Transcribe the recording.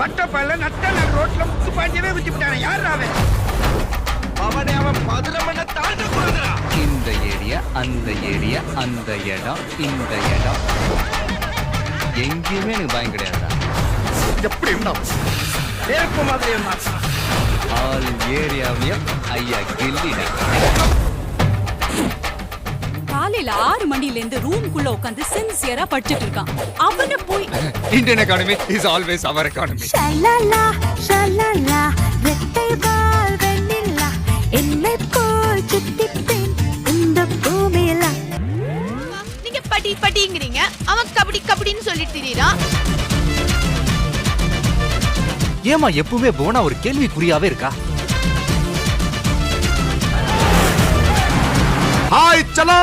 பட்டப்பல்ல நட்ட நான் ரோட்ல முத்து பாஞ்சவே விட்டுட்டானே யார் அவன்? அவனை அவன் 11 தாண்ட கூடாதுடா. இந்த ஏரியா அந்த ஏரியா அந்த இடம் இந்த இடம் எங்கேயுமே எனக்கு பயம் கிடையாதுடா. எப்படி இருந்தா நெருப்பு மாதிரி இருந்தா ஆல் ஏரியாவையும் ஐயா கில்லிடா. காலையில 6 மணில இருந்து ரூம்குள்ள உட்கார்ந்து சின்சியரா படிச்சிட்டு இருக்கான். அவன போய் Indian economy is always our economy. ஷலலா ஷலலா ரெட்டை வால் வெண்ணிலா என்னை போல் சுத்திப்பேன் இந்த பூமியில. நீங்க படி படிங்கறீங்க, அவன் கபடி கபடின்னு சொல்லிட்டு திரியறான். ஏமா எப்பவுமே போனா ஒரு கேள்விக்குறியாவே இருக்கா? ஹாய் சலோ